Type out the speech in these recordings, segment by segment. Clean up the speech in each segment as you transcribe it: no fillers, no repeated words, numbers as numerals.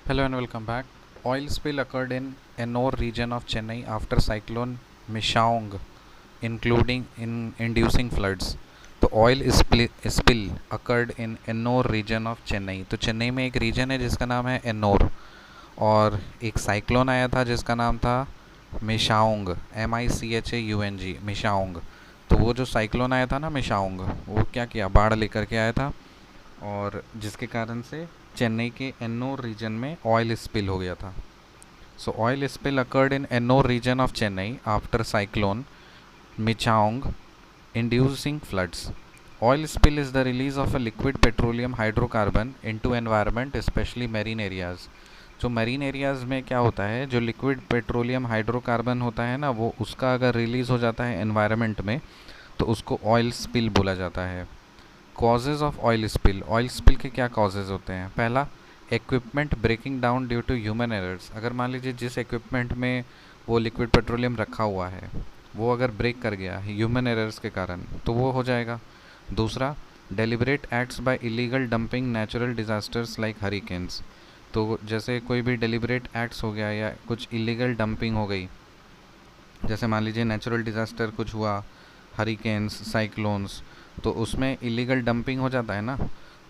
Hello and welcome back. Oil spill occurred in Ennore region of Chennai after cyclone Mishaung, including in inducing floods. तो oil spill occurred in Ennore region of Chennai. तो चेन्नई में एक reason है जिसका नाम है एन्नोर, और एक साइक्लोन आया था जिसका नाम था मिशाओंग, MICHAUNG, मिशाओंग। तो वो जो साइक्लोन आया था ना मिशाओंग, वो क्या किया, बाढ़ लेकर के आया था, और जिसके कारण से चेन्नई के एन्नोर रीजन में ऑयल स्पिल हो गया था। So oil spill occurred in Ennore region of Chennai after cyclone Michaung inducing floods. Oil spill is the release of a liquid petroleum hydrocarbon into environment, especially marine areas. जो मरीन एरियाज़ में क्या होता है, जो liquid petroleum hydrocarbon होता है ना, वो उसका अगर रिलीज़ हो जाता है एनवायरनमेंट में तो उसको ऑयल स्पिल बोला जाता है। कॉजेज़ ऑफ ऑयल स्पिल के क्या कॉजेज़ होते हैं? पहला, equipment breaking down due to human errors. अगर मान लीजिए जिस इक्विपमेंट में वो लिक्विड पेट्रोलियम रखा हुआ है वो अगर ब्रेक कर गया ह्यूमन एरर्स के कारण तो वो हो जाएगा। दूसरा, deliberate acts by illegal dumping natural disasters like hurricanes. तो जैसे कोई भी डेलिबरेट एक्ट्स हो गया या कुछ इलीगल डंपिंग हो गई, जैसे मान लीजिए नेचुरल डिज़ास्टर कुछ हुआ, हरिकेन्स, साइक्लोन्स, तो उसमें इलीगल डंपिंग हो जाता है ना।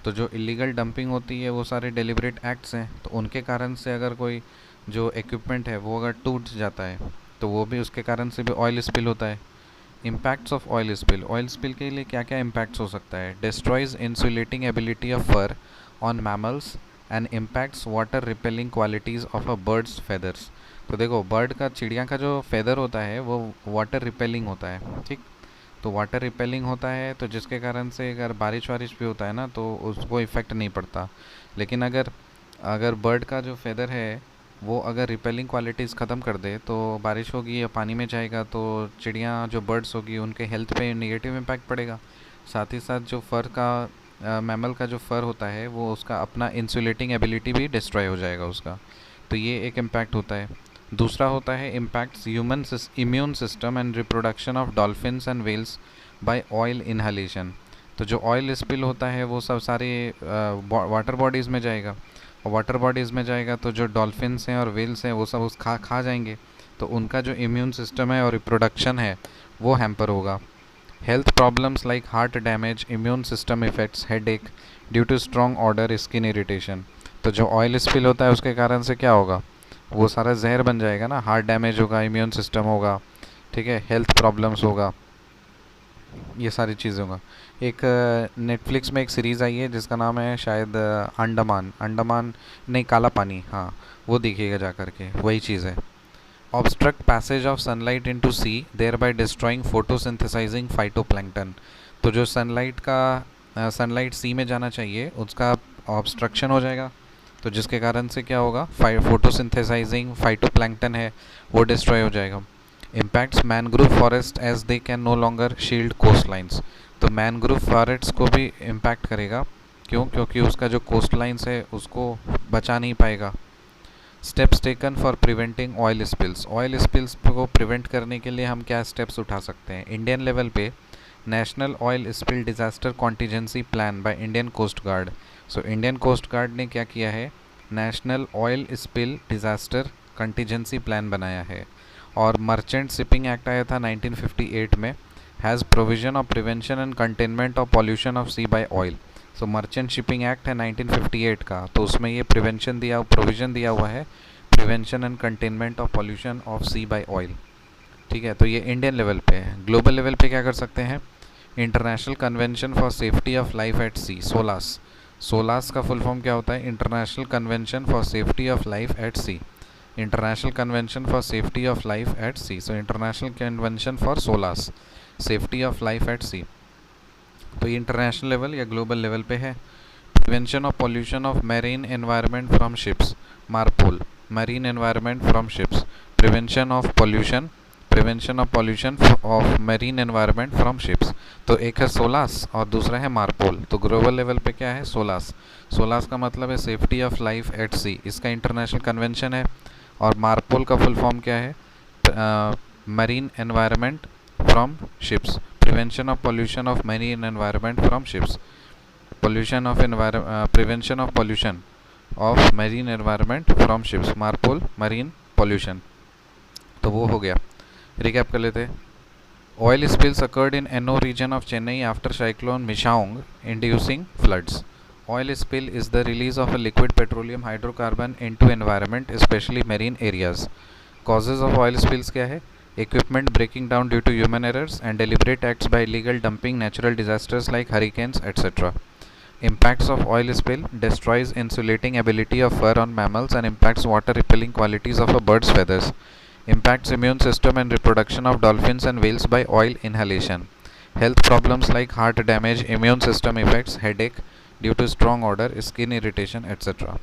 तो जो इलीगल डंपिंग होती है वो सारे डेलिबरेट एक्ट्स हैं, तो उनके कारण से अगर कोई जो इक्विपमेंट है वो अगर टूट जाता है तो वो भी उसके कारण से भी ऑयल स्पिल होता है। इम्पैक्ट्स ऑफ ऑयल स्पिल के लिए क्या क्या इम्पैक्ट्स हो सकता है? Destroys insulating ability of fur on mammals and impacts water repelling qualities of a birds feathers. तो देखो, बर्ड का, चिड़िया का जो फेदर होता है वो वाटर रिपेलिंग होता है, ठीक। तो वाटर रिपेलिंग होता है तो जिसके कारण से अगर बारिश वारिश भी होता है ना तो उसको इफ़ेक्ट नहीं पड़ता। लेकिन अगर अगर बर्ड का जो फेदर है वो अगर रिपेलिंग क्वालिटीज़ ख़त्म कर दे तो बारिश होगी या पानी में जाएगा तो चिड़िया जो बर्ड्स होगी उनके हेल्थ पे नेगेटिव इम्पैक्ट पड़ेगा। साथ ही साथ जो फ़र का, मैमल का जो फ़र होता है वो उसका अपना इंसुलेटिंग एबिलिटी भी डिस्ट्रॉय हो जाएगा उसका। तो ये एक इम्पैक्ट होता है। दूसरा होता है impacts human immune system and reproduction of dolphins and whales by oil inhalation. तो जो ऑयल स्पिल होता है वो सब सारे वाटर बॉडीज़ में जाएगा, और वाटर बॉडीज़ में जाएगा तो जो डॉल्फिन्स हैं और वेल्स हैं वो सब उस खा जाएंगे, तो उनका जो इम्यून सिस्टम है और रिप्रोडक्शन है वो हैम्पर होगा। Health problems like heart damage, immune system effects, headache due to strong order, skin irritation. तो जो ऑयल स्पिल होता है उसके कारण से क्या होगा, वो सारा जहर बन जाएगा ना, हार्ट डैमेज होगा, इम्यून सिस्टम होगा, ठीक है, हेल्थ प्रॉब्लम्स होगा, ये सारी चीज़ें होगा। एक नेटफ्लिक्स में एक सीरीज़ आई है जिसका नाम है शायद अंडमान अंडमान नहीं, काला पानी, हाँ, वो देखिएगा जा कर के, वही चीज़ है। Obstruct passage of sunlight into sea, thereby destroying photosynthesizing phytoplankton. तो जो सनलाइट सी में जाना चाहिए उसका ऑब्स्ट्रक्शन हो जाएगा, तो जिसके कारण से क्या होगा, फोटोसिंथेसाइजिंग फाइटोप्लैंक्टन है वो डिस्ट्रॉय हो जाएगा। Impacts mangrove forest as they can no longer shield coast lines. तो मैनग्रोव फॉरेस्ट को भी इम्पैक्ट करेगा, क्यों? क्योंकि उसका जो कोस्ट लाइन्स है उसको बचा नहीं पाएगा। Steps taken for preventing oil spills को प्रिवेंट करने के लिए हम क्या स्टेप्स उठा सकते हैं? इंडियन लेवल पे national oil spill disaster contingency plan by Indian coast guard. So Indian coast guard ने क्या किया है, national oil spill disaster contingency plan बनाया है। और मर्चेंट शिपिंग एक्ट आया था 1958 में, has provision of prevention and containment of pollution of sea by oil. So merchant shipping act है 1958 का, तो उसमें ये प्रोविज़न दिया हुआ है, prevention and containment of pollution of sea by oil, ठीक है। तो ये इंडियन लेवल पे है। ग्लोबल लेवल पे क्या कर सकते हैं? International convention for safety of life at sea, SOLAS का फुल फॉर्म क्या होता है? International convention for safety of life at sea, international convention for safety of life at sea. So international convention for SOLAS, safety of life at sea. तो ये international level या global level पे है। Prevention of pollution of marine environment from ships, MARPOL, marine environment from ships, prevention of pollution of marine environment from ships. तो एक है solas और दूसरा है मारपोल। तो ग्लोबल लेवल पे क्या है? सोलास का मतलब है सेफ्टी ऑफ लाइफ एट सी, इसका इंटरनेशनल कन्वेंशन है। और मारपोल का फुल फॉर्म क्या है? Marine environment from ships, prevention of pollution of marine environment from ships, prevention of pollution of marine environment from ships, MARPOL marine pollution. तो वो हो गया, रिकैप कर लेते हैं। Oil spills occurred in NO region of Chennai after cyclone Mishaung, inducing floods. Oil spill is the release of a liquid petroleum hydrocarbon into environment, especially marine areas. Causes of oil spills क्या है? Equipment breaking down due to human errors and deliberate acts by illegal dumping, natural disasters like hurricanes, etc. Impacts of oil spill: destroys insulating ability of fur on mammals and impacts water repelling qualities of a bird's feathers. Impacts immune system and reproduction of dolphins and whales by oil inhalation. Health problems like heart damage, immune system effects, headache due to strong odor, skin irritation, etc.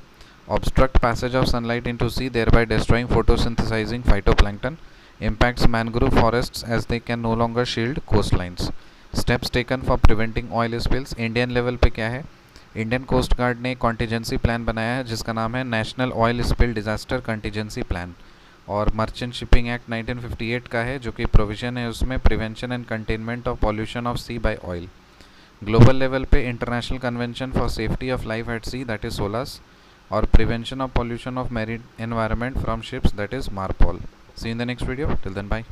Obstruct passage of sunlight into sea, thereby destroying photosynthesizing phytoplankton. Impacts mangrove forests as they can no longer shield coastlines. Steps taken for preventing oil spills. Indian level पे क्या है? Indian coast guard ने contingency plan बनाया है जिसका नाम है national oil spill disaster contingency plan, और मर्चेंट शिपिंग एक्ट 1958 का है जो कि प्रोविजन है उसमें prevention and containment of pollution of sea by oil. Global level पे international convention for safety of life at sea that is SOLAS, और prevention of pollution of marine environment from ships that is MARPOL. See in the next video, till then bye.